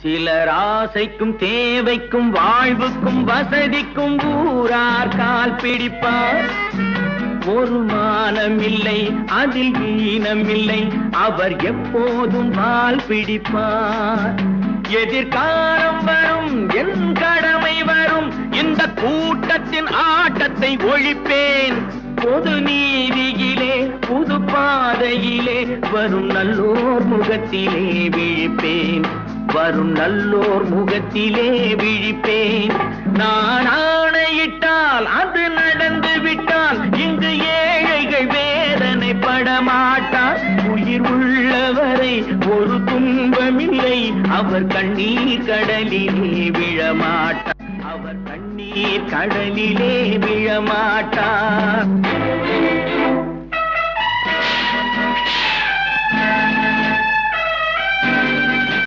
சிலர் ஆசைக்கும் தேவைக்கும் வாழ்வுக்கும் வசதிக்கும் ஊரார் கால் பிடிப்பார். ஒரு மானமில்லை அதில் ஈனமில்லை, அவர் எப்போதும் கால் பிடிப்பார். எதிர்காலம் வரும், என் கடமை வரும், இந்த கூட்டத்தின் ஆட்டத்தை ஒழிப்பேன். பொது நீதியிலே புது பாதையிலே வரும் நல்லோர் முகத்திலே விழிப்பேன். வரும் நல்லோர் முகத்திலே விழிப்பேன். நான் ஆணையிட்டால் அது நடந்து விட்டால் இங்கு ஏழைகள் வேதனைப்பட மாட்டார். உயிர் உள்ளவரை ஒரு துன்பமில்லை, அவர் கண்ணீர் கடலிலே விழமாட்டார். அவர் கண்ணீர் கடலிலே விழமாட்டார்.